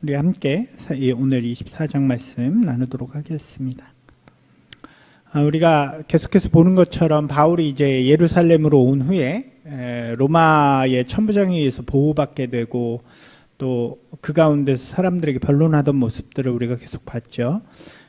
우리 함께 오늘 24장 말씀 나누도록 하겠습니다. 우리가 계속해서 보는 것처럼 바울이 이제 예루살렘으로 온 후에 로마의 천부장에 의해서 보호받게 되고 또 그 가운데서 사람들에게 변론하던 모습들을 우리가 계속 봤죠.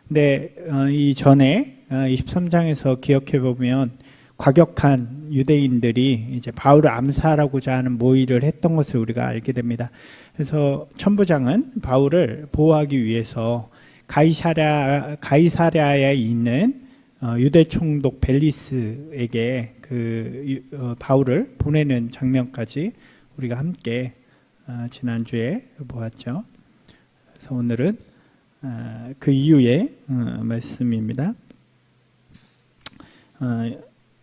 근데 이전에 23장에서 기억해 보면 과격한 유대인들이 이제 바울을 암살하고자 하는 모의를 했던 것을 우리가 알게 됩니다. 그래서 천부장은 바울을 보호하기 위해서 가이사랴에 있는 유대 총독 벨리스에게 바울을 보내는 장면까지 우리가 함께 지난주에 보았죠. 그래서 오늘은 그 이후의 말씀입니다.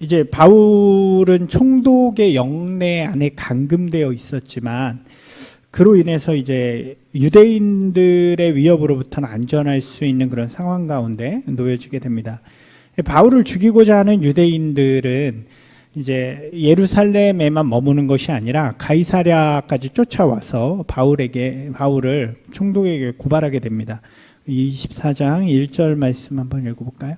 이제 바울은 총독의 영내 안에 감금되어 있었지만 그로 인해서 이제 유대인들의 위협으로부터는 안전할 수 있는 그런 상황 가운데 놓여지게 됩니다. 바울을 죽이고자 하는 유대인들은 이제 예루살렘에만 머무는 것이 아니라 가이사랴까지 쫓아와서 바울을 총독에게 고발하게 됩니다. 24장 1절 말씀 한번 읽어볼까요?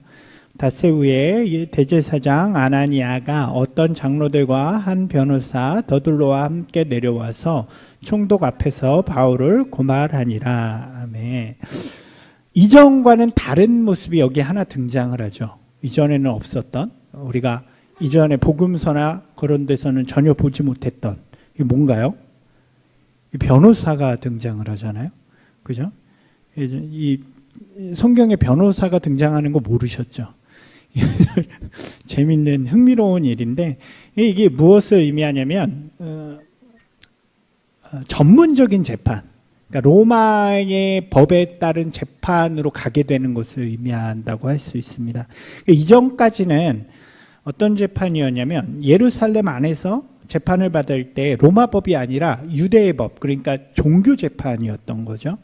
닷새 후에 대제사장 아나니아가 어떤 장로들과 한 변호사 더둘로와 함께 내려와서 총독 앞에서 바울을 고발하니라. 아멘. 이전과는 다른 모습이 여기 하나 등장을 하죠. 이전에는 없었던, 우리가 이전에 복음서나 그런 데서는 전혀 보지 못했던, 이게 뭔가요? 변호사가 등장을 하잖아요. 그죠? 이 성경에 변호사가 등장하는 거 모르셨죠? 재밌는 흥미로운 일인데 이게 무엇을 의미하냐면 전문적인 재판, 그러니까 로마의 법에 따른 재판으로 가게 되는 것을 의미한다고 할 수 있습니다. 이전까지는 어떤 재판이었냐면 예루살렘 안에서 재판을 받을 때 로마법이 아니라 유대의 법, 그러니까 종교 재판이었던 거죠.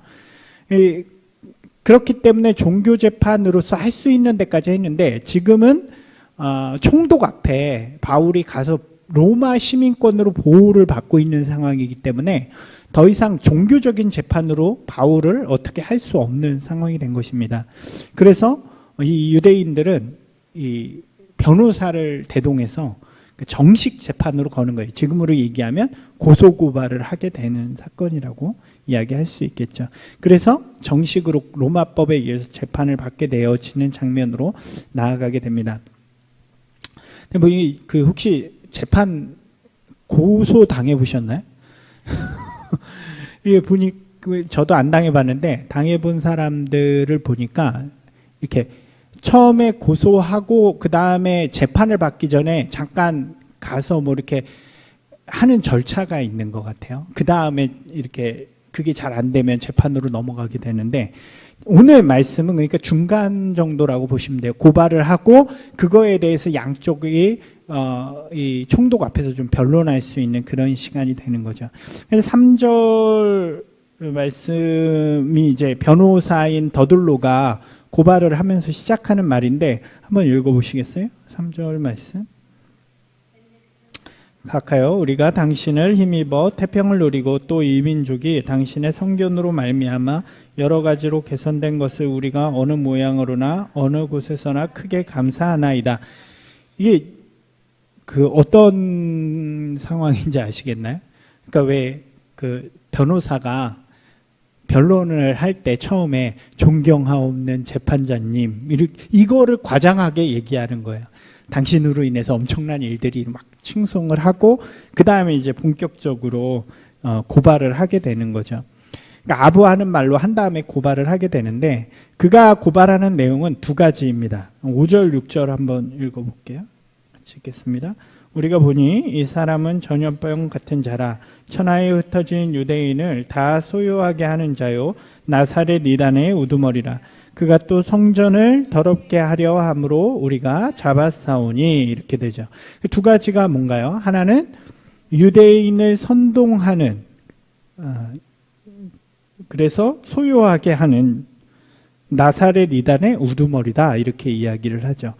그렇기 때문에 종교 재판으로서 할 수 있는 데까지 했는데 지금은 총독 앞에 바울이 가서 로마 시민권으로 보호를 받고 있는 상황이기 때문에 더 이상 종교적인 재판으로 바울을 어떻게 할 수 없는 상황이 된 것입니다. 그래서 이 유대인들은 이 변호사를 대동해서 정식 재판으로 거는 거예요. 지금으로 얘기하면 고소고발을 하게 되는 사건이라고 이야기할 수 있겠죠. 그래서 정식으로 로마법에 의해서 재판을 받게 되어지는 장면으로 나아가게 됩니다. 근데 혹시 재판 고소 당해 보셨나요? 이게 저도 안 당해봤는데 당해본 사람들을 보니까 이렇게 처음에 고소하고 그 다음에 재판을 받기 전에 잠깐 가서 뭐 이렇게 하는 절차가 있는 것 같아요. 그 다음에 이렇게 그게 잘 안 되면 재판으로 넘어가게 되는데 오늘 말씀은 그러니까 중간 정도라고 보시면 돼요. 고발을 하고 그거에 대해서 양쪽이 이 총독 앞에서 좀 변론할 수 있는 그런 시간이 되는 거죠. 그래서 3절 말씀이 이제 변호사인 더둘로가 고발을 하면서 시작하는 말인데 한번 읽어보시겠어요? 3절 말씀. 각하여 우리가 당신을 힘입어 태평을 누리고 또 이 민족이 당신의 성견으로 말미암아 여러 가지로 개선된 것을 우리가 어느 모양으로나 어느 곳에서나 크게 감사하나이다. 이게 어떤 상황인지 아시겠나요? 그러니까 왜 변호사가 변론을 할 때 처음에 존경하옵는 재판자님 이거를 과장하게 얘기하는 거예요. 당신으로 인해서 엄청난 일들이 막 칭송을 하고 그 다음에 이제 본격적으로 고발을 하게 되는 거죠. 그러니까 아부하는 말로 한 다음에 고발을 하게 되는데 그가 고발하는 내용은 두 가지입니다. 5절 6절 한번 읽어볼게요. 같이 읽겠습니다. 우리가 보니 이 사람은 전염병 같은 자라 천하에 흩어진 유대인을 다 소유하게 하는 자요 나사렛 이단의 우두머리라. 그가 또 성전을 더럽게 하려 함으로 우리가 잡았사오니 이렇게 되죠. 두 가지가 뭔가요? 하나는 유대인을 선동하는 그래서 소유하게 하는 나사렛 이단의 우두머리다 이렇게 이야기를 하죠.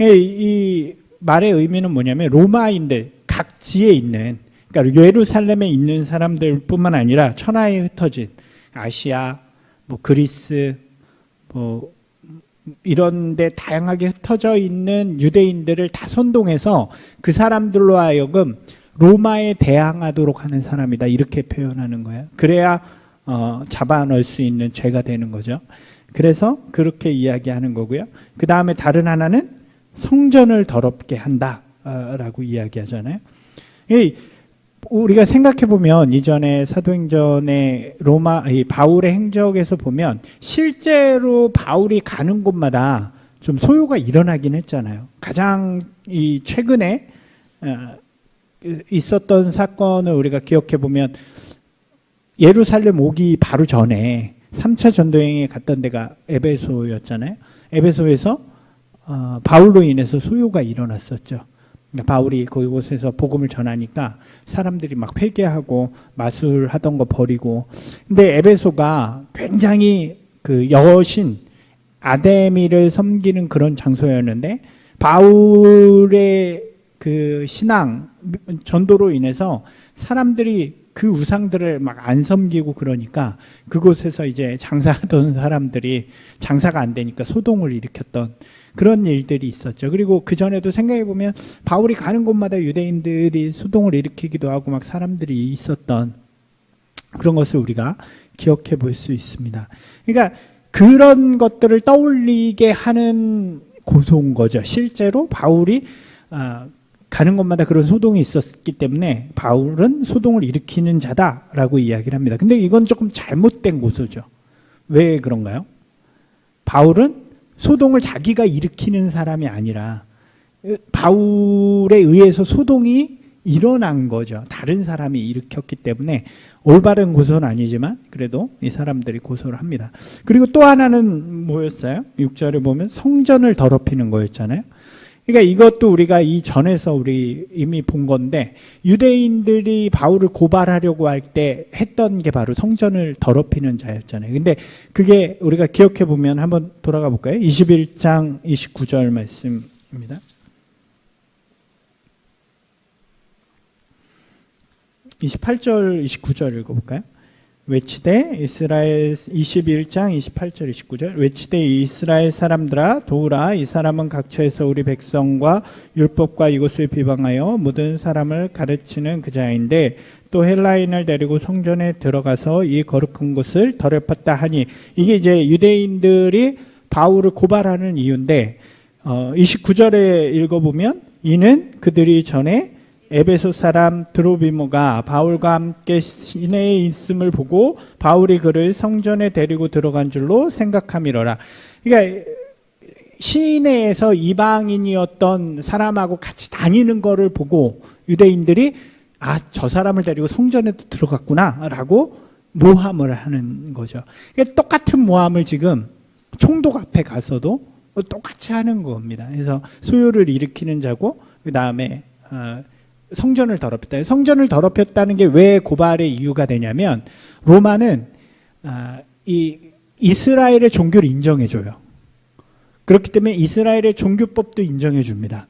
이 말의 의미는 뭐냐면 로마인들 각 지에 있는 그러니까 예루살렘에 있는 사람들뿐만 아니라 천하에 흩어진 아시아, 뭐 그리스, 뭐 이런데 다양하게 흩어져 있는 유대인들을 다 선동해서 그 사람들로 하여금 로마에 대항하도록 하는 사람이다, 이렇게 표현하는 거예요. 그래야 잡아넣을 수 있는 죄가 되는 거죠. 그래서 그렇게 이야기하는 거고요. 그 다음에 다른 하나는 성전을 더럽게 한다라고 이야기하잖아요. 우리가 생각해 보면 이전에 사도행전의 바울의 행적에서 보면 실제로 바울이 가는 곳마다 좀 소요가 일어나긴 했잖아요. 가장 최근에 있었던 사건을 우리가 기억해 보면 예루살렘 오기 바로 전에 3차 전도여행에 갔던 데가 에베소였잖아요. 에베소에서 바울로 인해서 소요가 일어났었죠. 그러니까 바울이 그곳에서 복음을 전하니까 사람들이 막 회개하고 마술하던 거 버리고. 근데 에베소가 굉장히 그 여신 아데미를 섬기는 그런 장소였는데 바울의 그 신앙 전도로 인해서 사람들이 그 우상들을 막 안 섬기고 그러니까 그곳에서 이제 장사하던 사람들이 장사가 안 되니까 소동을 일으켰던 그런 일들이 있었죠. 그리고 그 전에도 생각해 보면 바울이 가는 곳마다 유대인들이 소동을 일으키기도 하고 막 사람들이 있었던 그런 것을 우리가 기억해 볼 수 있습니다. 그러니까 그런 것들을 떠올리게 하는 고소인 거죠. 실제로 바울이 가는 곳마다 그런 소동이 있었기 때문에 바울은 소동을 일으키는 자다라고 이야기를 합니다. 근데 이건 조금 잘못된 고소죠. 왜 그런가요? 바울은 소동을 자기가 일으키는 사람이 아니라 바울에 의해서 소동이 일어난 거죠. 다른 사람이 일으켰기 때문에 올바른 고소는 아니지만 그래도 이 사람들이 고소를 합니다. 그리고 또 하나는 뭐였어요? 6절에 보면 성전을 더럽히는 거였잖아요. 그러니까 이것도 우리가 이전에서 우리 이미 본 건데 유대인들이 바울을 고발하려고 할 때 했던 게 바로 성전을 더럽히는 자였잖아요. 근데 그게 우리가 기억해 보면 한번 돌아가 볼까요? 21장 29절 말씀입니다. 28절 29절 읽어볼까요? 외치되 이스라엘 21장 28절 29절 외치되 이스라엘 사람들아 도우라 이 사람은 각처에서 우리 백성과 율법과 이것을 비방하여 모든 사람을 가르치는 그 자인데 또 헬라인을 데리고 성전에 들어가서 이 거룩한 곳을 더럽혔다 하니 이게 이제 유대인들이 바울을 고발하는 이유인데 29절에 읽어보면 이는 그들이 전에 에베소 사람 드로비모가 바울과 함께 시내에 있음을 보고 바울이 그를 성전에 데리고 들어간 줄로 생각함이로라. 그러니까 시내에서 이방인이었던 사람하고 같이 다니는 거를 보고 유대인들이 저 사람을 데리고 성전에 들어갔구나 라고 모함을 하는 거죠. 그러니까 똑같은 모함을 지금 총독 앞에 가서도 똑같이 하는 겁니다. 그래서 소요를 일으키는 자고 그 다음에 성전을 더럽혔다. 성전을 더럽혔다는 게 왜 고발의 이유가 되냐면 로마는 이 이스라엘의 종교를 인정해줘요. 그렇기 때문에 이스라엘의 종교법도 인정해줍니다.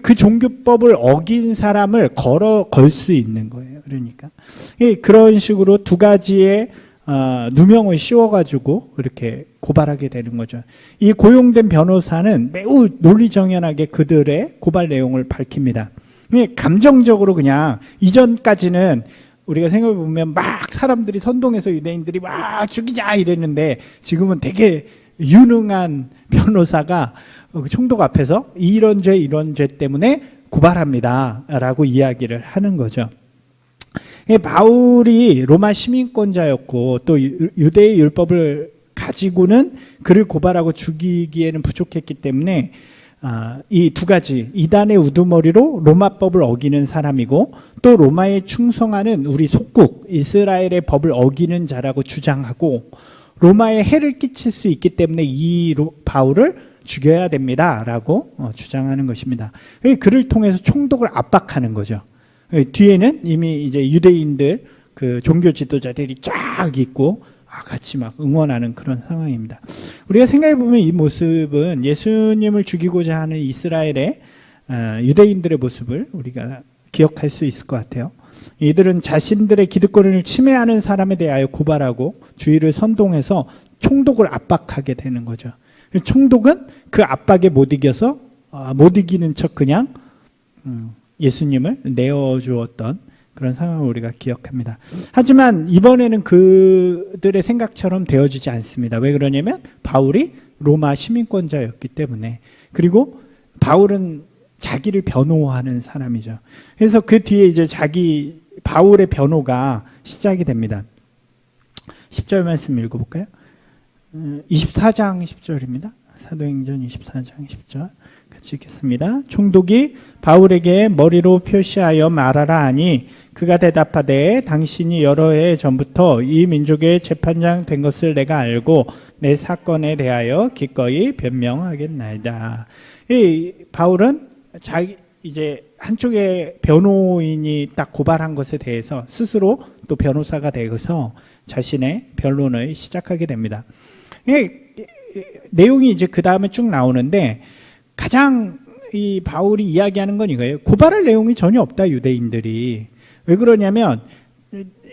그 종교법을 어긴 사람을 걸 수 있는 거예요. 그러니까 그런 식으로 두 가지의 누명을 씌워가지고 이렇게 고발하게 되는 거죠. 이 고용된 변호사는 매우 논리정연하게 그들의 고발 내용을 밝힙니다. 감정적으로 그냥 이전까지는 우리가 생각해 보면 막 사람들이 선동해서 유대인들이 막 죽이자 이랬는데 지금은 되게 유능한 변호사가 총독 앞에서 이런 죄 때문에 고발합니다 라고 이야기를 하는 거죠. 바울이 로마 시민권자였고 또 유대의 율법을 가지고는 그를 고발하고 죽이기에는 부족했기 때문에 이 두 가지 이단의 우두머리로 로마법을 어기는 사람이고 또 로마에 충성하는 우리 속국 이스라엘의 법을 어기는 자라고 주장하고 로마에 해를 끼칠 수 있기 때문에 이 바울을 죽여야 됩니다 라고 주장하는 것입니다. 그를 통해서 총독을 압박하는 거죠. 뒤에는 이미 이제 유대인들 그 종교 지도자들이 쫙 있고 같이 막 응원하는 그런 상황입니다. 우리가 생각해 보면 이 모습은 예수님을 죽이고자 하는 이스라엘의 유대인들의 모습을 우리가 기억할 수 있을 것 같아요. 이들은 자신들의 기득권을 침해하는 사람에 대하여 고발하고 주의를 선동해서 총독을 압박하게 되는 거죠. 총독은 그 압박에 못 이겨서 못 이기는 척 그냥 예수님을 내어주었던 그런 상황을 우리가 기억합니다. 하지만 이번에는 그들의 생각처럼 되어지지 않습니다. 왜 그러냐면 바울이 로마 시민권자였기 때문에. 그리고 바울은 자기를 변호하는 사람이죠. 그래서 그 뒤에 이제 바울의 변호가 시작이 됩니다. 10절 말씀 읽어볼까요? 24장 10절입니다. 사도행전 24장 10절 같이 읽겠습니다. 총독이 바울에게 머리로 표시하여 말하라 하니 그가 대답하되 당신이 여러 해 전부터 이 민족의 재판장 된 것을 내가 알고 내 사건에 대하여 기꺼이 변명하겠나이다. 이 바울은 이제 한쪽의 변호인이 딱 고발한 것에 대해서 스스로 또 변호사가 되어서 자신의 변론을 시작하게 됩니다. 내용이 이제 그 다음에 쭉 나오는데 가장 이 바울이 이야기하는 건 이거예요. 고발할 내용이 전혀 없다, 유대인들이. 왜 그러냐면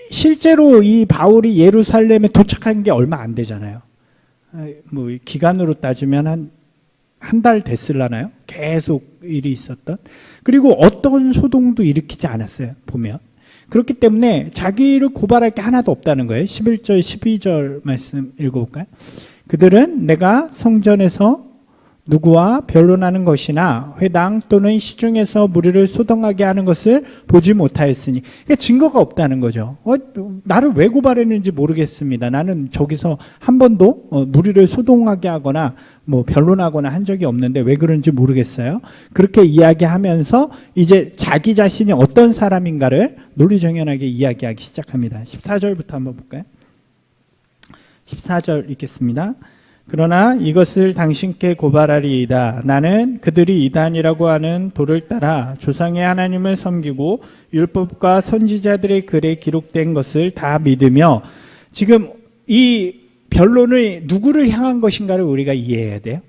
실제로 이 바울이 예루살렘에 도착한 게 얼마 안 되잖아요. 뭐 기간으로 따지면 한 달 됐을라나요? 계속 일이 있었던. 그리고 어떤 소동도 일으키지 않았어요, 보면. 그렇기 때문에 자기를 고발할 게 하나도 없다는 거예요. 11절, 12절 말씀 읽어볼까요? 그들은 내가 성전에서 누구와 변론하는 것이나 회당 또는 시중에서 무리를 소동하게 하는 것을 보지 못하였으니, 그러니까 증거가 없다는 거죠. 나를 왜 고발했는지 모르겠습니다. 나는 저기서 한 번도 무리를 소동하게 하거나 뭐 변론하거나 한 적이 없는데 왜 그런지 모르겠어요. 그렇게 이야기하면서 이제 자기 자신이 어떤 사람인가를 논리정연하게 이야기하기 시작합니다. 14절부터 한번 볼까요? 14절 읽겠습니다. 그러나 이것을 당신께 고발하리이다. 나는 그들이 이단이라고 하는 도를 따라 조상의 하나님을 섬기고 율법과 선지자들의 글에 기록된 것을 다 믿으며, 지금 이 변론을 누구를 향한 것인가를 우리가 이해해야 돼요.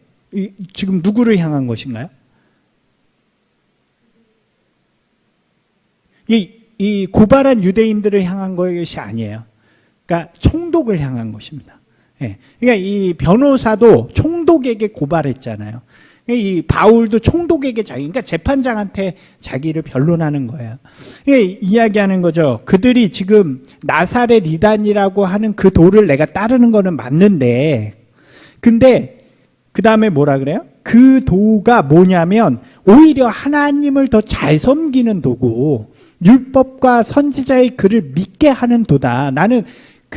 지금 누구를 향한 것인가요? 이 고발한 유대인들을 향한 것이 아니에요. 그러니까 총독을 향한 것입니다. 예. 그러니까 이 변호사도 총독에게 고발했잖아요. 이 바울도 총독에게 그러니까 재판장한테 자기를 변론하는 거예요. 이야기하는 거죠. 그들이 지금 나사렛 이단이라고 하는 그 도를 내가 따르는 거는 맞는데, 근데 그 다음에 뭐라 그래요? 그 도가 뭐냐면 오히려 하나님을 더 잘 섬기는 도고 율법과 선지자의 글을 믿게 하는 도다. 나는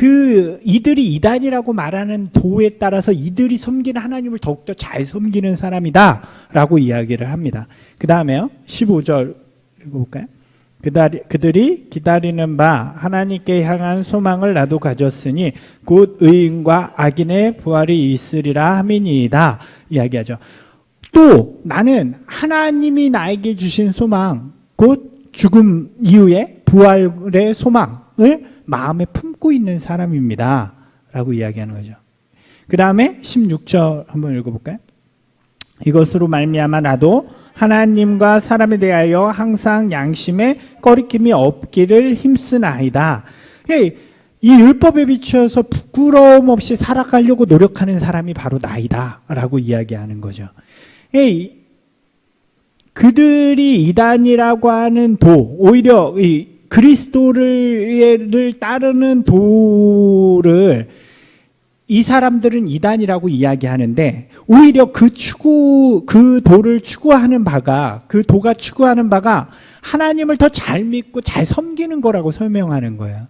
이들이 이단이라고 말하는 도에 따라서 이들이 섬기는 하나님을 더욱더 잘 섬기는 사람이다 라고 이야기를 합니다. 그 다음에요, 15절 읽어볼까요? 그들이 기다리는 바 하나님께 향한 소망을 나도 가졌으니 곧 의인과 악인의 부활이 있으리라 함이니이다 이야기하죠. 또 나는 하나님이 나에게 주신 소망, 곧 죽음 이후의 부활의 소망을 마음에 품고 있는 사람입니다 라고 이야기하는 거죠. 그 다음에 16절 한번 읽어볼까요? 이것으로 말미암아 나도 하나님과 사람에 대하여 항상 양심에 꺼리낌이 없기를 힘쓰나이다. 이 율법에 비추어서 부끄러움 없이 살아가려고 노력하는 사람이 바로 나이다 라고 이야기하는 거죠. 그들이 이단이라고 하는 도, 오히려 그리스도를 따르는 도를 이 사람들은 이단이라고 이야기하는데, 오히려 그 도를 추구하는 바가, 그 도가 추구하는 바가 하나님을 더 잘 믿고 잘 섬기는 거라고 설명하는 거예요.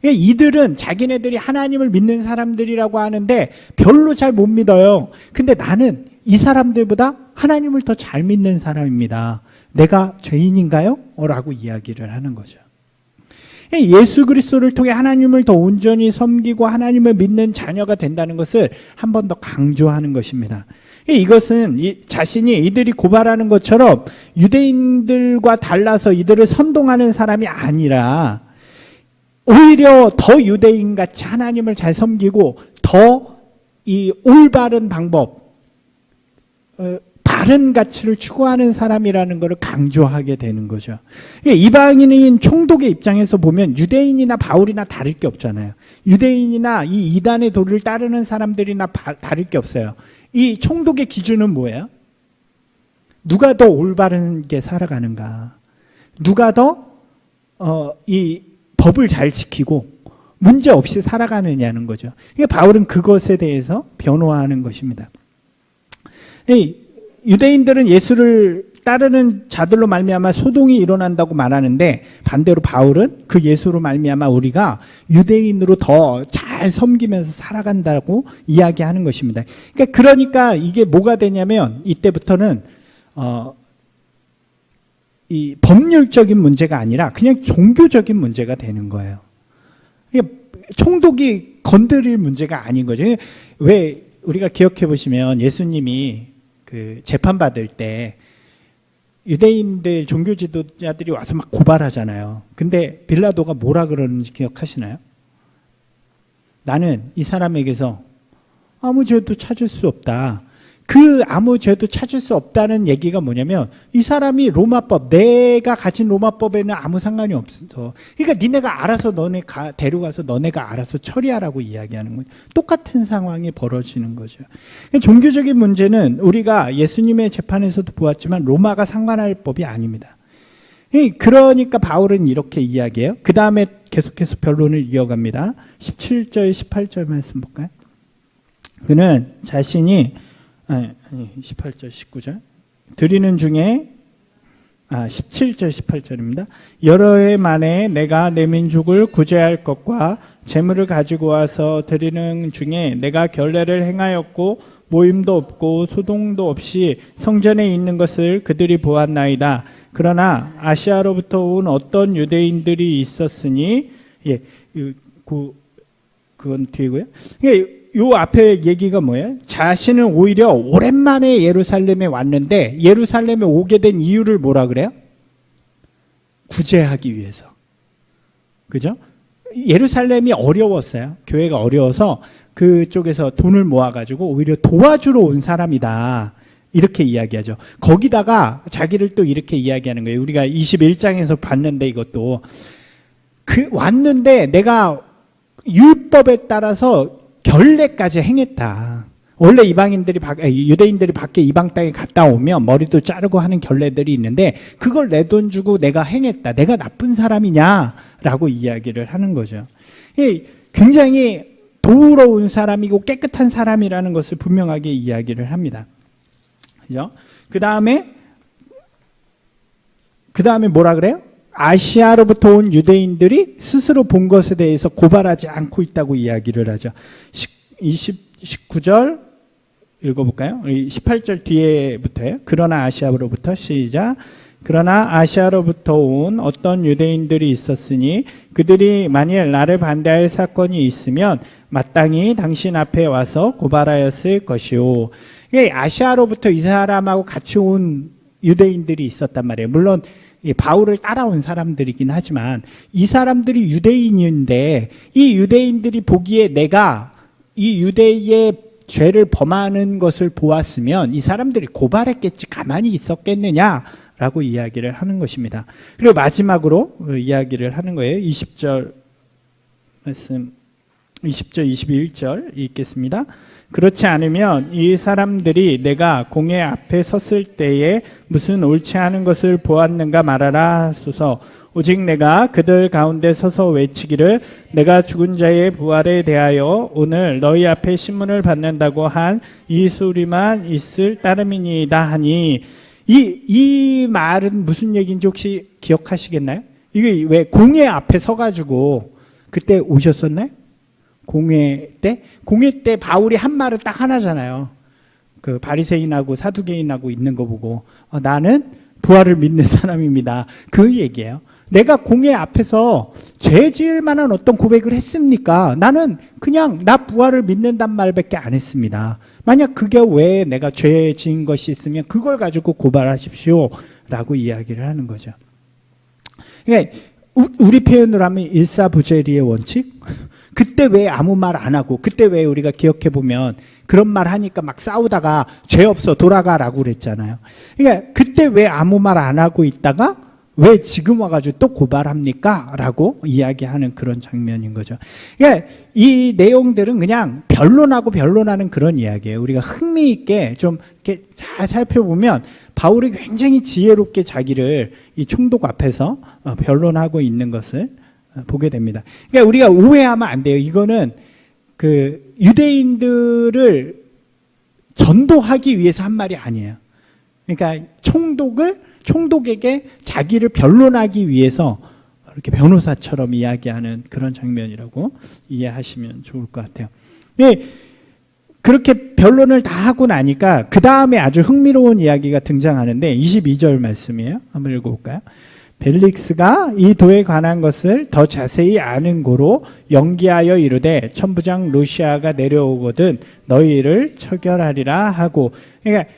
이들은 자기네들이 하나님을 믿는 사람들이라고 하는데 별로 잘 못 믿어요. 근데 나는 이 사람들보다 하나님을 더 잘 믿는 사람입니다. 내가 죄인인가요? 라고 이야기를 하는 거죠. 예수 그리스도를 통해 하나님을 더 온전히 섬기고 하나님을 믿는 자녀가 된다는 것을 한 번 더 강조하는 것입니다. 이것은 자신이 이들이 고발하는 것처럼 유대인들과 달라서 이들을 선동하는 사람이 아니라 오히려 더 유대인같이 하나님을 잘 섬기고 더 이 올바른 방법, 다른 가치를 추구하는 사람이라는 것을 강조하게 되는 거죠. 이방인인 총독의 입장에서 보면 유대인이나 바울이나 다를 게 없잖아요. 유대인이나 이 이단의 도를 따르는 사람들이나 다를 게 없어요. 이 총독의 기준은 뭐예요? 누가 더 올바르게 살아가는가? 누가 더 이 법을 잘 지키고 문제 없이 살아가느냐는 거죠. 바울은 그것에 대해서 변호하는 것입니다. 유대인들은 예수를 따르는 자들로 말미암아 소동이 일어난다고 말하는데 반대로 바울은 그 예수로 말미암아 우리가 유대인으로 더 잘 섬기면서 살아간다고 이야기하는 것입니다. 그러니까 이게 뭐가 되냐면 이때부터는 이 법률적인 문제가 아니라 그냥 종교적인 문제가 되는 거예요. 총독이 건드릴 문제가 아닌 거죠. 왜 우리가 기억해 보시면 예수님이 그 재판 받을 때 유대인들 종교 지도자들이 와서 막 고발하잖아요. 근데 빌라도가 뭐라 그러는지 기억하시나요? 나는 이 사람에게서 아무 죄도 찾을 수 없다. 그 아무 죄도 찾을 수 없다는 얘기가 뭐냐면 이 사람이 로마법, 내가 가진 로마법에는 아무 상관이 없어. 그러니까 니네가 알아서 데려가서 너네가 알아서 처리하라고 이야기하는 거예요. 똑같은 상황이 벌어지는 거죠. 종교적인 문제는 우리가 예수님의 재판에서도 보았지만 로마가 상관할 법이 아닙니다. 그러니까 바울은 이렇게 이야기해요. 그 다음에 계속해서 변론을 이어갑니다. 17절, 18절 말씀 볼까요? 그는 자신이 18절, 19절. 드리는 중에 17절, 18절입니다. 여러 해 만에 내가 내 민족을 구제할 것과 재물을 가지고 와서 드리는 중에 내가 결례를 행하였고 모임도 없고 소동도 없이 성전에 있는 것을 그들이 보았나이다. 그러나 아시아로부터 온 어떤 유대인들이 있었으니 그건 뒤고요. 요 앞에 얘기가 뭐예요? 자신은 오히려 오랜만에 예루살렘에 왔는데 예루살렘에 오게 된 이유를 뭐라 그래요? 구제하기 위해서. 그죠? 예루살렘이 어려웠어요. 교회가 어려워서 그쪽에서 돈을 모아가지고 오히려 도와주러 온 사람이다. 이렇게 이야기하죠. 거기다가 자기를 또 이렇게 이야기하는 거예요. 우리가 21장에서 봤는데 이것도 왔는데 내가 율법에 따라서 결례까지 행했다. 원래 유대인들이 밖에 이방 땅에 갔다 오면 머리도 자르고 하는 결례들이 있는데 그걸 내 돈 주고 내가 행했다. 내가 나쁜 사람이냐라고 이야기를 하는 거죠. 굉장히 도우러운 사람이고 깨끗한 사람이라는 것을 분명하게 이야기를 합니다. 그죠? 그 다음에 뭐라 그래요? 아시아로부터 온 유대인들이 스스로 본 것에 대해서 고발하지 않고 있다고 이야기를 하죠. 19절 읽어볼까요? 18절 뒤에부터요. 그러나 아시아로부터 시작. 그러나 아시아로부터 온 어떤 유대인들이 있었으니 그들이 만일 나를 반대할 사건이 있으면 마땅히 당신 앞에 와서 고발하였을 것이오. 아시아로부터 이 사람하고 같이 온 유대인들이 있었단 말이에요. 물론 바울을 따라온 사람들이긴 하지만 이 사람들이 유대인인데 이 유대인들이 보기에 내가 이 유대의 죄를 범하는 것을 보았으면 이 사람들이 고발했겠지 가만히 있었겠느냐라고 이야기를 하는 것입니다. 그리고 마지막으로 이야기를 하는 거예요. 20절 말씀 20절 21절 읽겠습니다. 그렇지 않으면 이 사람들이 내가 공회 앞에 섰을 때에 무슨 옳지 않은 것을 보았는가 말하라 하소서. 오직 내가 그들 가운데 서서 외치기를 내가 죽은 자의 부활에 대하여 오늘 너희 앞에 신문을 받는다고 한 이 소리만 있을 따름이니이다 하니 이 말은 무슨 얘기인지 혹시 기억하시겠나요? 이게 왜 공회 앞에 서가지고 그때 오셨었나요? 공회 때 바울이 한 말은 딱 하나잖아요. 그 바리새인하고 사두개인하고 있는 거 보고 나는 부활을 믿는 사람입니다. 그 얘기예요. 내가 공회 앞에서 죄 지을 만한 어떤 고백을 했습니까? 나는 그냥 나 부활을 믿는단 말밖에 안 했습니다. 만약 그게 왜 내가 죄 지은 것이 있으면 그걸 가지고 고발하십시오 라고 이야기를 하는 거죠. 그러니까 우리 표현으로 하면 일사부재리의 원칙? 그때 왜 아무 말 안 하고 그때 왜 우리가 기억해 보면 그런 말 하니까 막 싸우다가 죄 없어 돌아가라고 그랬잖아요. 그러니까 그때 왜 아무 말 안 하고 있다가 왜 지금 와가지고 또 고발합니까? 라고 이야기하는 그런 장면인 거죠. 그러니까 이 내용들은 그냥 변론하는 그런 이야기예요. 우리가 흥미있게 좀 이렇게 잘 살펴보면 바울이 굉장히 지혜롭게 자기를 이 총독 앞에서 변론하고 있는 것을 보게 됩니다. 그러니까 우리가 오해하면 안 돼요. 이거는 그 유대인들을 전도하기 위해서 한 말이 아니에요. 그러니까 총독에게 자기를 변론하기 위해서 이렇게 변호사처럼 이야기하는 그런 장면이라고 이해하시면 좋을 것 같아요. 네, 그렇게 변론을 다 하고 나니까 그 다음에 아주 흥미로운 이야기가 등장하는데 22절 말씀이에요. 한번 읽어볼까요? 벨릭스가 이 도에 관한 것을 더 자세히 아는 고로 연기하여 이르되 천부장 루시아가 내려오거든 너희를 처결하리라 하고, 그러니까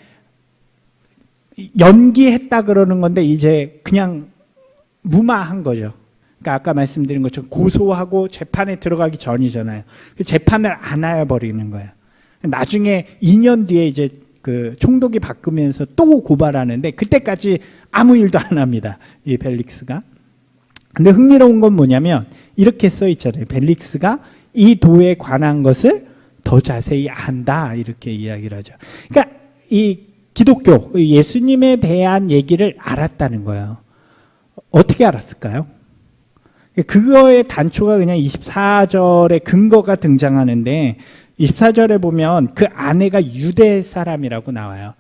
연기했다 그러는 건데 이제 그냥 무마한 거죠. 그러니까 아까 말씀드린 것처럼 고소하고 재판에 들어가기 전이잖아요. 재판을 안 해버리는 거예요. 나중에 2년 뒤에 이제 그 총독이 바꾸면서 또 고발하는데 그때까지 아무 일도 안 합니다. 이 벨릭스가. 근데 흥미로운 건 뭐냐면 이렇게 써 있잖아요. 벨릭스가 이 도에 관한 것을 더 자세히 안다 이렇게 이야기를 하죠. 그러니까 이 기독교, 예수님에 대한 얘기를 알았다는 거예요. 어떻게 알았을까요? 그거의 단초가 그냥 24절에 근거가 등장하는데 24절에 보면 그 아내가 유대 사람이라고 나와요.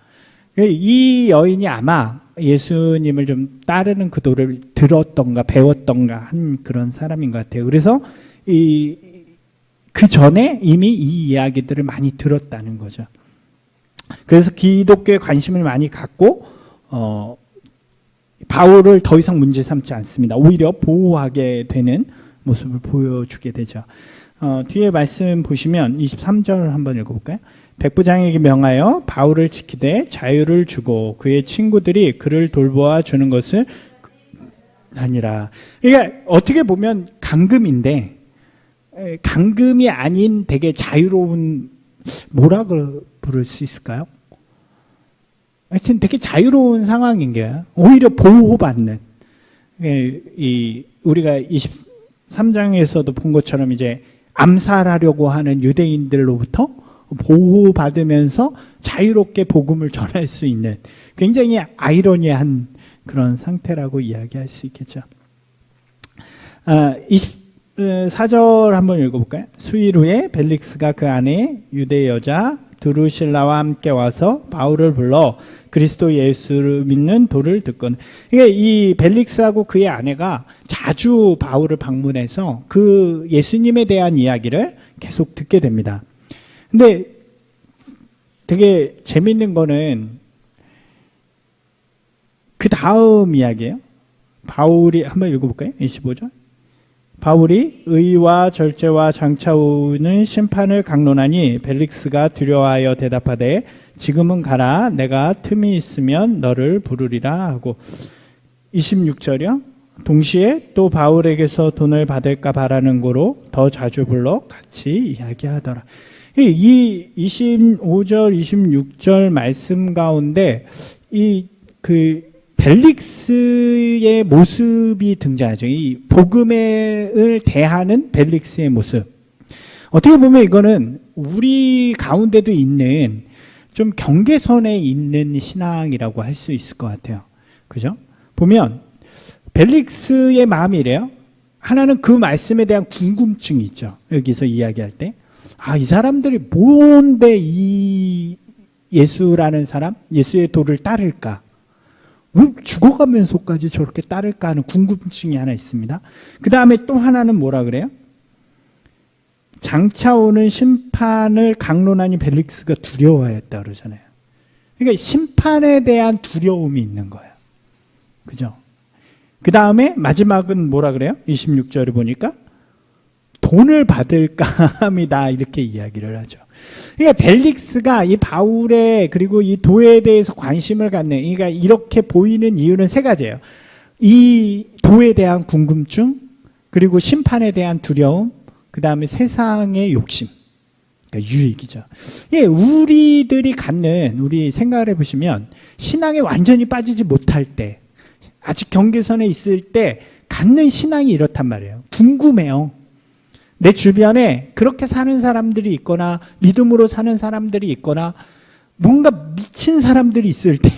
이 여인이 아마 예수님을 좀 따르는 그도를 들었던가 배웠던가 한 그런 사람인 것 같아요. 그래서 그 전에 이미 이 이야기들을 많이 들었다는 거죠. 그래서 기독교에 관심을 많이 갖고 바울을 더 이상 문제 삼지 않습니다. 오히려 보호하게 되는 모습을 보여주게 되죠. 뒤에 말씀 보시면 23절 한번 읽어볼까요? 백부장에게 명하여 바울을 지키되 자유를 주고 그의 친구들이 그를 돌보아 주는 것을 아니라. 그러니까 어떻게 보면 감금인데 감금이 아닌 되게 자유로운, 뭐라 부를 수 있을까요? 하여튼 되게 자유로운 상황인 게 오히려 보호받는, 우리가 23장에서도 본 것처럼 이제 암살하려고 하는 유대인들로부터 보호받으면서 자유롭게 복음을 전할 수 있는 굉장히 아이러니한 그런 상태라고 이야기할 수 있겠죠. 24절 한번 읽어볼까요? 수일 후에 벨릭스가 그 안에 유대 여자 드루실라와 함께 와서 바울을 불러 그리스도 예수를 믿는 도를 듣거든. 그러니까 이 벨릭스하고 그의 아내가 자주 바울을 방문해서 그 예수님에 대한 이야기를 계속 듣게 됩니다. 근데 되게 재밌는 거는 그 다음 이야기예요. 바울이 한번 읽어볼까요? 25절. 바울이 의와 절제와 장차 오는 심판을 강론하니 벨릭스가 두려워하여 대답하되 지금은 가라, 내가 틈이 있으면 너를 부르리라 하고. 26절이요. 동시에 또 바울에게서 돈을 받을까 바라는 고로 더 자주 불러 같이 이야기하더라. 이 25절, 26절 말씀 가운데 그 벨릭스의 모습이 등장하죠. 이 복음을 대하는 벨릭스의 모습. 어떻게 보면 이거는 우리 가운데도 있는 좀 경계선에 있는 신앙이라고 할 수 있을 것 같아요. 그죠? 보면 벨릭스의 마음이 이래요. 하나는 그 말씀에 대한 궁금증이 있죠. 여기서 이야기할 때. 이 사람들이 뭔데 이 예수라는 사람, 예수의 도를 따를까? 죽어가면서까지 저렇게 따를까 하는 궁금증이 하나 있습니다. 그 다음에 또 하나는 뭐라 그래요? 장차 오는 심판을 강론하니 벨릭스가 두려워했다 그러잖아요. 그러니까 심판에 대한 두려움이 있는 거예요. 그죠? 그 다음에 마지막은 뭐라 그래요? 26절을 보니까 돈을 받을까 합니다. 이렇게 이야기를 하죠. 그러니까 벨릭스가 이 바울의 그리고 이 도에 대해서 관심을 갖는, 그러니까 이렇게 보이는 이유는 세 가지예요. 이 도에 대한 궁금증, 그리고 심판에 대한 두려움, 그 다음에 세상의 욕심. 그러니까 유익이죠. 예, 우리들이 갖는, 우리 생각을 해보시면 신앙에 완전히 빠지지 못할 때, 아직 경계선에 있을 때 갖는 신앙이 이렇단 말이에요. 궁금해요. 내 주변에 그렇게 사는 사람들이 있거나 믿음으로 사는 사람들이 있거나 뭔가 미친 사람들이 있을 때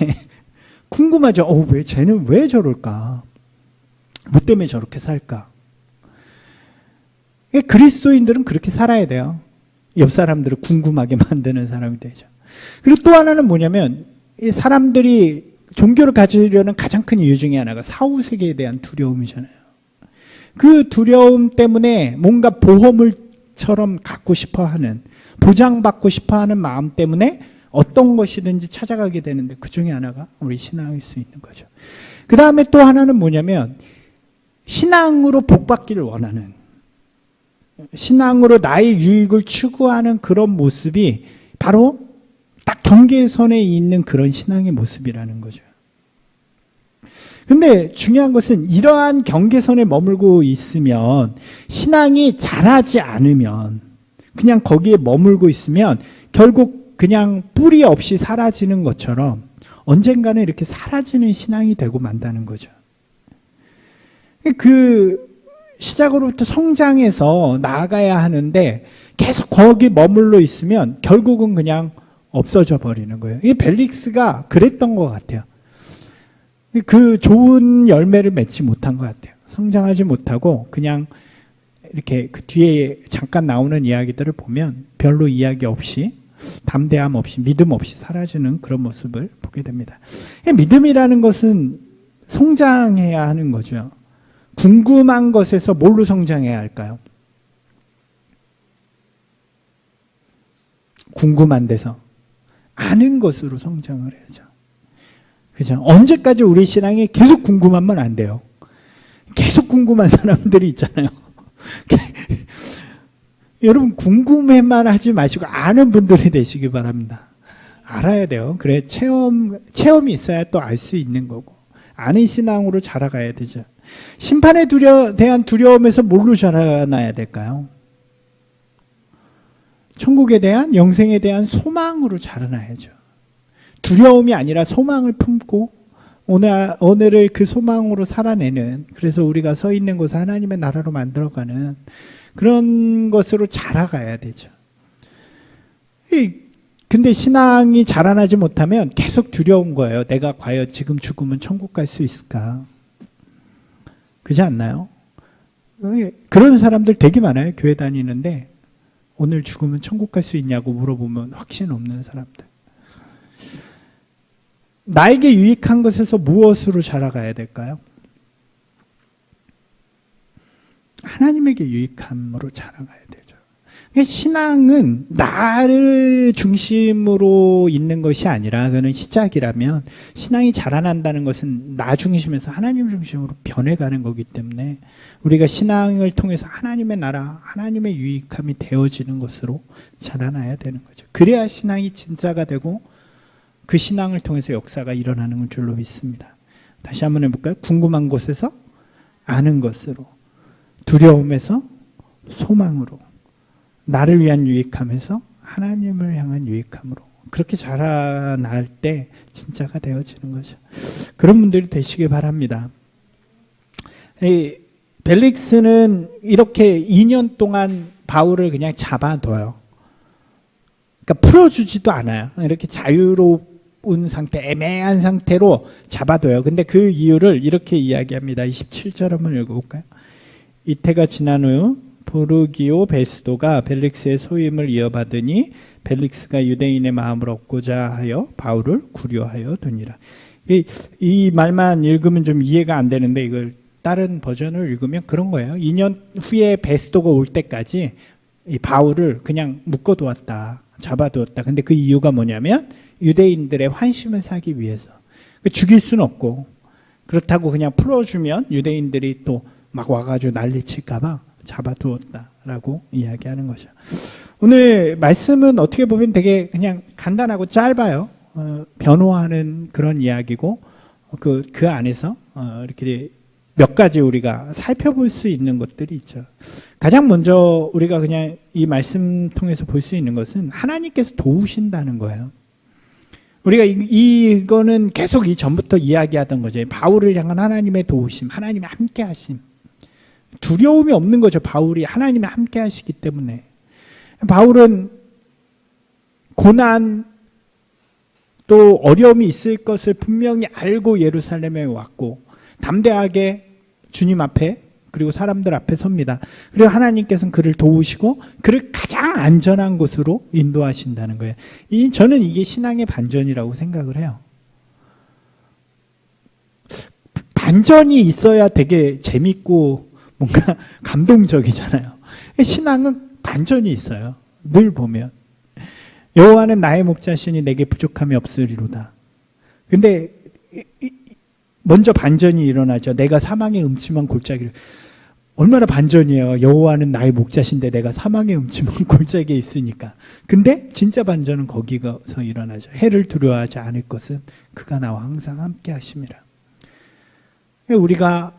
궁금하죠. 왜 쟤는 왜 저럴까? 뭐 때문에 저렇게 살까? 그리스도인들은 그렇게 살아야 돼요. 옆 사람들을 궁금하게 만드는 사람이 되죠. 그리고 또 하나는 뭐냐면 이 사람들이 종교를 가지려는 가장 큰 이유 중에 하나가 사후세계에 대한 두려움이잖아요. 그 두려움 때문에 뭔가 보호물처럼 갖고 싶어하는, 보장받고 싶어하는 마음 때문에 어떤 것이든지 찾아가게 되는데 그 중에 하나가 우리 신앙일 수 있는 거죠. 그 다음에 또 하나는 뭐냐면 신앙으로 복받기를 원하는, 신앙으로 나의 유익을 추구하는 그런 모습이 바로 딱 경계선에 있는 그런 신앙의 모습이라는 거죠. 근데 중요한 것은 이러한 경계선에 머물고 있으면 신앙이 자라지 않으면 그냥 거기에 머물고 있으면 결국 그냥 뿌리 없이 사라지는 것처럼 언젠가는 이렇게 사라지는 신앙이 되고 만다는 거죠. 그 시작으로부터 성장해서 나아가야 하는데 계속 거기 머물러 있으면 결국은 그냥 없어져 버리는 거예요. 이 벨릭스가 그랬던 것 같아요. 그 좋은 열매를 맺지 못한 것 같아요. 성장하지 못하고 그냥 이렇게 그 뒤에 잠깐 나오는 이야기들을 보면 별로 이야기 없이, 담대함 없이, 믿음 없이 사라지는 그런 모습을 보게 됩니다. 믿음이라는 것은 성장해야 하는 거죠. 궁금한 것에서 뭘로 성장해야 할까요? 궁금한 데서 아는 것으로 성장을 해야죠. 그죠? 언제까지 우리 신앙이 계속 궁금하면 안 돼요. 계속 궁금한 사람들이 있잖아요. 여러분 궁금해만 하지 마시고 아는 분들이 되시기 바랍니다. 알아야 돼요. 그래 체험이 있어야 또 알 수 있는 거고 아는 신앙으로 자라가야 되죠. 심판에 대한 두려움에서 뭘로 자라나야 될까요? 천국에 대한, 영생에 대한 소망으로 자라나야죠. 두려움이 아니라 소망을 품고 오늘을 그 소망으로 살아내는, 그래서 우리가 서 있는 곳을 하나님의 나라로 만들어가는 그런 것으로 자라가야 되죠. 근데 신앙이 자라나지 못하면 계속 두려운 거예요. 내가 과연 지금 죽으면 천국 갈 수 있을까? 그렇지 않나요? 그런 사람들 되게 많아요. 교회 다니는데 오늘 죽으면 천국 갈 수 있냐고 물어보면 확신 없는 사람들. 나에게 유익한 것에서 무엇으로 자라가야 될까요? 하나님에게 유익함으로 자라가야 되죠. 신앙은 나를 중심으로 있는 것이 아니라, 그는 시작이라면 신앙이 자라난다는 것은 나 중심에서 하나님 중심으로 변해가는 거기 때문에 우리가 신앙을 통해서 하나님의 나라, 하나님의 유익함이 되어지는 것으로 자라나야 되는 거죠. 그래야 신앙이 진짜가 되고 그 신앙을 통해서 역사가 일어나는 줄로 믿습니다. 다시 한번 해볼까요? 궁금한 곳에서 아는 것으로, 두려움에서 소망으로, 나를 위한 유익함에서 하나님을 향한 유익함으로, 그렇게 자라날 때 진짜가 되어지는 거죠. 그런 분들이 되시길 바랍니다. 벨릭스는 이렇게 2년 동안 바울을 그냥 잡아둬요. 그러니까 풀어주지도 않아요. 이렇게 자유로운 상태, 애매한 상태로 잡아둬요. 근데 그 이유를 이렇게 이야기합니다. 27절 한번 읽어볼까요? 이태가 지난 후 보르기오 베스도가 벨릭스의 소임을 이어받으니 벨릭스가 유대인의 마음을 얻고자 하여 바울을 구려하여 두니라. 이 말만 읽으면 좀 이해가 안 되는데 이걸 다른 버전을 읽으면 그런 거예요. 2년 후에 베스도가 올 때까지 이 바울을 그냥 묶어두었다, 잡아두었다. 근데 그 이유가 뭐냐면 유대인들의 환심을 사기 위해서. 죽일 수는 없고, 그렇다고 그냥 풀어주면 유대인들이 또 막 와가지고 난리칠까봐 잡아두었다라고 이야기하는 거죠. 오늘 말씀은 어떻게 보면 되게 그냥 간단하고 짧아요. 변호하는 그런 이야기고 그 안에서 이렇게 몇 가지 우리가 살펴볼 수 있는 것들이 있죠. 가장 먼저 우리가 그냥 이 말씀 통해서 볼 수 있는 것은 하나님께서 도우신다는 거예요. 우리가 이거는 계속 이전부터 이야기하던 거죠. 바울을 향한 하나님의 도우심, 하나님의 함께 하심. 두려움이 없는 거죠. 바울이 하나님의 함께 하시기 때문에. 바울은 고난 또 어려움이 있을 것을 분명히 알고 예루살렘에 왔고 담대하게 주님 앞에 그리고 사람들 앞에 섭니다. 그리고 하나님께서는 그를 도우시고 그를 가장 안전한 곳으로 인도하신다는 거예요. 저는 이게 신앙의 반전이라고 생각을 해요. 반전이 있어야 되게 재밌고 뭔가 감동적이잖아요. 신앙은 반전이 있어요. 늘 보면 여호와는 나의 목자시니 내게 부족함이 없으리로다. 근데 먼저 반전이 일어나죠. 내가 사망의 음침한 골짜기를. 얼마나 반전이에요. 여호와는 나의 목자신데 내가 사망의 음침한 골짜기에 있으니까. 근데 진짜 반전은 거기서 일어나죠. 해를 두려워하지 않을 것은 그가 나와 항상 함께 하심이라. 우리가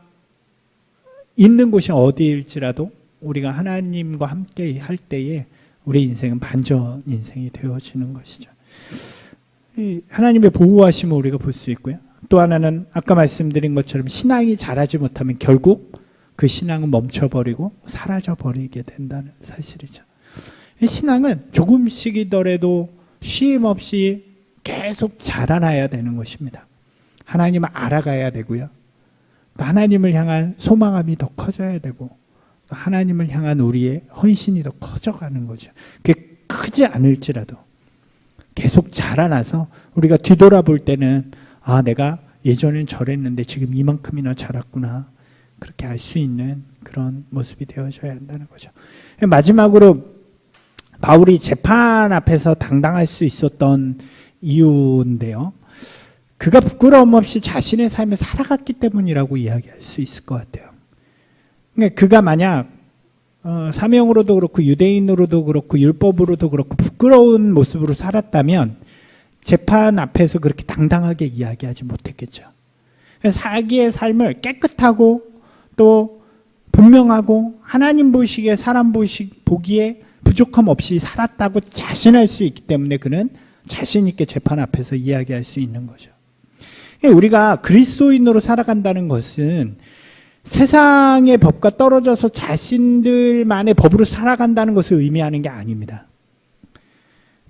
있는 곳이 어디일지라도 우리가 하나님과 함께 할 때에 우리 인생은 반전 인생이 되어지는 것이죠. 하나님의 보호하심을 우리가 볼 수 있고요. 또 하나는 아까 말씀드린 것처럼 신앙이 자라지 못하면 결국 그 신앙은 멈춰버리고 사라져버리게 된다는 사실이죠. 신앙은 조금씩이더라도 쉼 없이 계속 자라나야 되는 것입니다. 하나님을 알아가야 되고요. 하나님을 향한 소망함이 더 커져야 되고 하나님을 향한 우리의 헌신이 더 커져가는 거죠. 그게 크지 않을지라도 계속 자라나서 우리가 뒤돌아볼 때는 내가 예전엔 저랬는데 지금 이만큼이나 자랐구나. 그렇게 알 수 있는 그런 모습이 되어져야 한다는 거죠. 마지막으로 바울이 재판 앞에서 당당할 수 있었던 이유인데요. 그가 부끄러움 없이 자신의 삶을 살아갔기 때문이라고 이야기할 수 있을 것 같아요. 그러니까 그가 만약 사명으로도 그렇고 유대인으로도 그렇고 율법으로도 그렇고 부끄러운 모습으로 살았다면 재판 앞에서 그렇게 당당하게 이야기하지 못했겠죠. 자기의 삶을 깨끗하고 또 분명하고 하나님 보시기에 사람 보기에 부족함 없이 살았다고 자신할 수 있기 때문에 그는 자신 있게 재판 앞에서 이야기할 수 있는 거죠. 우리가 그리스도인으로 살아간다는 것은 세상의 법과 떨어져서 자신들만의 법으로 살아간다는 것을 의미하는 게 아닙니다.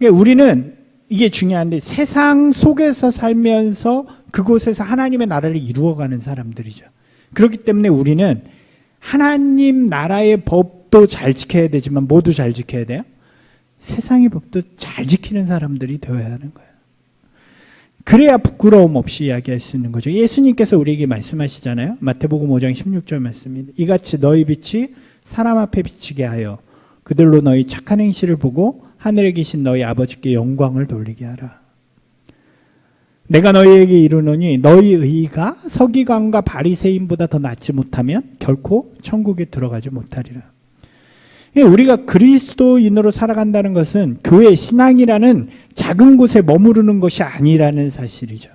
우리는 이게 중요한데 세상 속에서 살면서 그곳에서 하나님의 나라를 이루어가는 사람들이죠. 그렇기 때문에 우리는 하나님 나라의 법도 잘 지켜야 되지만 모두 잘 지켜야 돼요. 세상의 법도 잘 지키는 사람들이 되어야 하는 거예요. 그래야 부끄러움 없이 이야기할 수 있는 거죠. 예수님께서 우리에게 말씀하시잖아요. 마태복음 5장 16절 말씀입니다. 이같이 너희 빛이 사람 앞에 비치게 하여 그들로 너희 착한 행실을 보고 하늘에 계신 너희 아버지께 영광을 돌리게 하라. 내가 너희에게 이르노니 너희 의가 서기관과 바리새인보다 더 낫지 못하면 결코 천국에 들어가지 못하리라. 우리가 그리스도인으로 살아간다는 것은 교회 신앙이라는 작은 곳에 머무르는 것이 아니라는 사실이죠.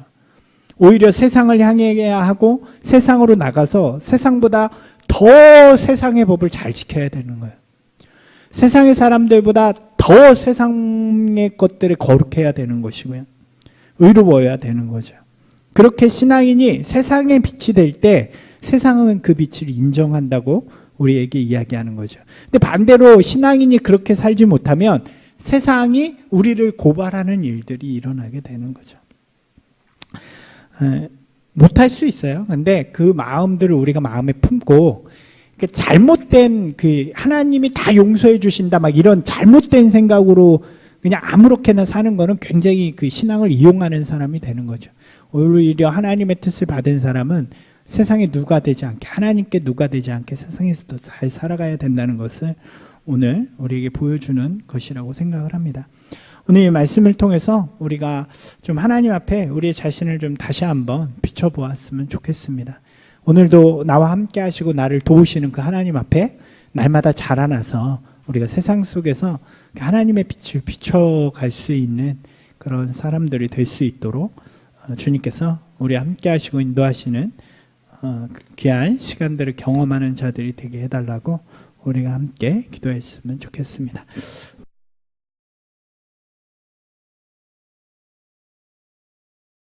오히려 세상을 향해야 하고 세상으로 나가서 세상보다 더 세상의 법을 잘 지켜야 되는 거예요. 세상의 사람들보다 더 세상의 것들을 거룩해야 되는 것이고요. 의로워야 되는 거죠. 그렇게 신앙인이 세상의 빛이 될 때 세상은 그 빛을 인정한다고 우리에게 이야기하는 거죠. 근데 반대로 신앙인이 그렇게 살지 못하면 세상이 우리를 고발하는 일들이 일어나게 되는 거죠. 못할 수 있어요. 근데 그 마음들을 우리가 마음에 품고 잘못된 하나님이 다 용서해 주신다 막 이런 잘못된 생각으로 그냥 아무렇게나 사는 거는 굉장히 신앙을 이용하는 사람이 되는 거죠. 오히려 하나님의 뜻을 받은 사람은 세상에 누가 되지 않게 하나님께 누가 되지 않게 세상에서도 잘 살아가야 된다는 것을 오늘 우리에게 보여주는 것이라고 생각을 합니다. 오늘 이 말씀을 통해서 우리가 좀 하나님 앞에 우리의 자신을 좀 다시 한번 비춰보았으면 좋겠습니다. 오늘도 나와 함께 하시고 나를 도우시는 그 하나님 앞에 날마다 자라나서 우리가 세상 속에서 하나님의 빛을 비춰갈 수 있는 그런 사람들이 될 수 있도록 주님께서 우리와 함께 하시고 인도하시는 귀한 시간들을 경험하는 자들이 되게 해달라고 우리가 함께 기도했으면 좋겠습니다.